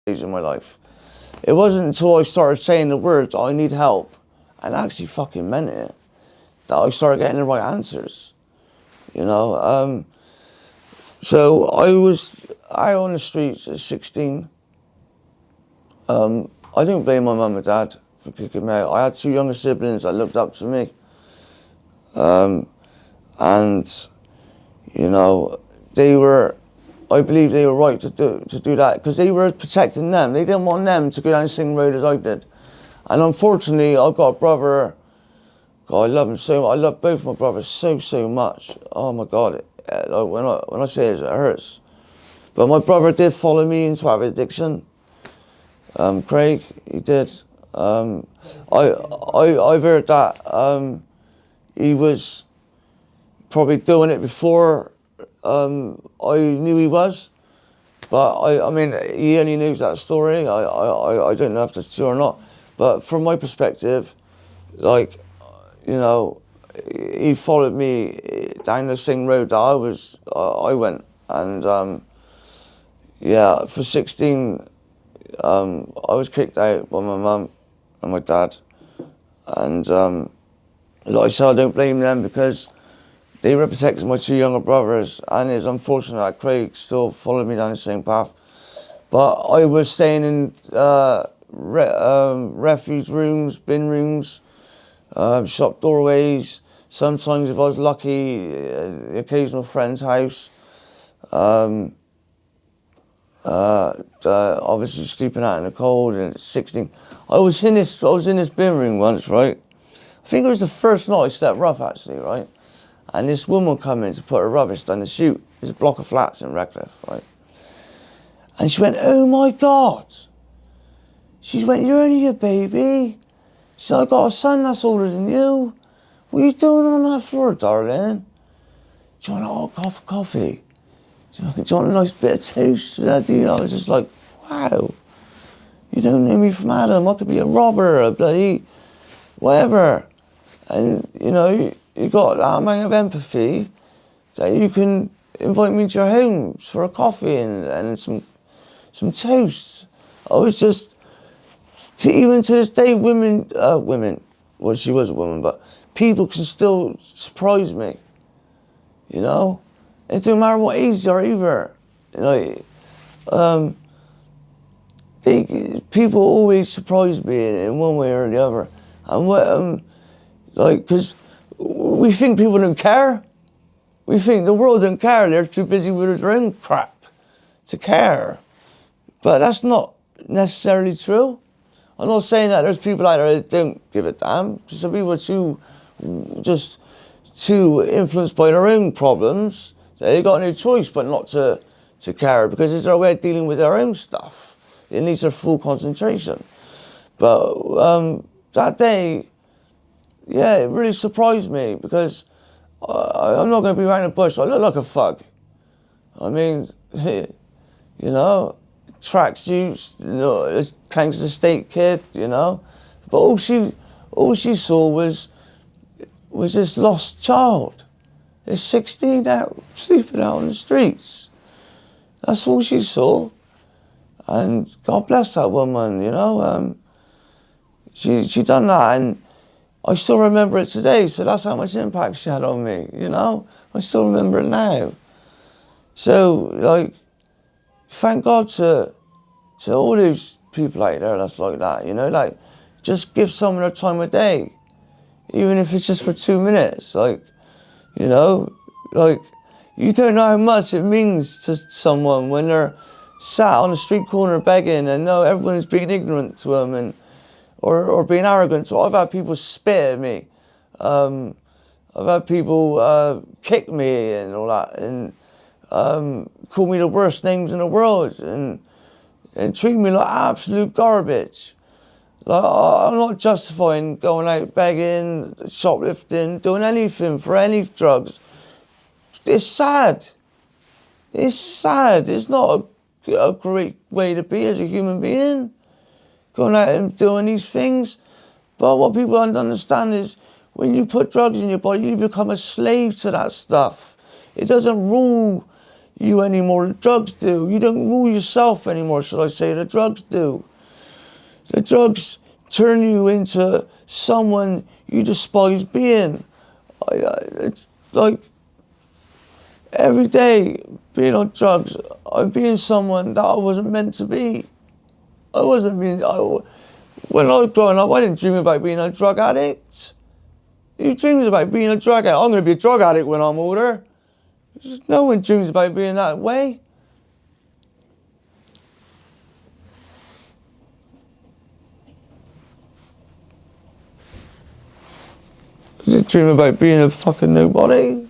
in my life. It wasn't until I started saying the words, I need help, and actually fucking meant it, that I started getting the right answers, you know. So I was out on the streets at 16. I didn't blame my mum and dad for kicking me out. I had 2 younger siblings that looked up to me. And, you know, I believe they were right to do that, because they were protecting them. They didn't want them to go down the same road as I did. And unfortunately, I've got a brother. God, I love him so much. I love both my brothers so much. Oh my God, like when I say it hurts. But my brother did follow me into habit addiction. Craig, he did. I've heard that he was probably doing it before I knew he was. But I mean, he only knows that story. I don't know if that's true or not. But from my perspective, like, you know, he followed me down the same road that I went. And yeah, for 16, I was kicked out by my mum and my dad. And like I said, I don't blame them, because they were protecting my 2 younger brothers, and it's unfortunate that Craig still followed me down the same path. But I was staying in refuge rooms, bin rooms, shop doorways. Sometimes, if I was lucky, the occasional friend's house. Obviously sleeping out in the cold. And at 16, I was in this bin room once, right? I think it was the first night I slept rough, actually, right? And this woman come in to put her rubbish down the chute. There's a block of flats in Redcliffe, right? And she went, "Oh my God." She went, "You're only a baby." She said, "I got a son that's older than you. What are you doing on that floor, darling?" She went, "Oh, coffee. Do you want a nice bit of toast?" I was just like, wow. You don't know me from Adam. I could be a robber, a bloody whatever. And, you know, you got that amount of empathy that you can invite me to your homes for a coffee and some toast. I was just, even to this day, women, well, she was a woman, but people can still surprise me, you know? It doesn't matter what age they are either. Like, people always surprise me in one way or the other. And like, because we think people don't care. We think the world don't care. They're too busy with their own crap to care. But that's not necessarily true. I'm not saying that there's people out there that don't give a damn. Some people are too influenced by their own problems. They got no choice but not to care, because it's their way of dealing with their own stuff. It needs their full concentration. But that day, yeah, it really surprised me, because I'm not going to be around the bush. I look like a thug. I mean, you know, tracksuits, you know, this Cranks the State kid, you know. But all she saw was this lost child. There's 16 out, sleeping out on the streets. That's all she saw. And God bless that woman, you know. She done that, and I still remember it today. So that's how much impact she had on me, you know. I still remember it now. So, like, thank God to all those people out there that's like that, you know. Like, just give someone their time of day, even if it's just for 2 minutes. Like, you know, like, you don't know how much it means to someone when they're sat on a street corner begging, and know everyone's being ignorant to them or being arrogant. So I've had people spit at me. I've had people kick me and all that, and call me the worst names in the world, and treat me like absolute garbage. Like, I'm not justifying going out begging, shoplifting, doing anything for any drugs. It's sad. It's sad. It's not a great way to be as a human being, going out and doing these things. But what people don't understand is, when you put drugs in your body, you become a slave to that stuff. It doesn't rule you any more than drugs do. You don't rule yourself anymore, should I say. The drugs do. The drugs turn you into someone you despise being. It's like every day being on drugs, I'm being someone that I wasn't meant to be. I wasn't being. When I was growing up, I didn't dream about being a drug addict. Who dreams about being a drug addict? I'm going to be a drug addict when I'm older. No one dreams about being that way. I didn't dream about being a fucking nobody.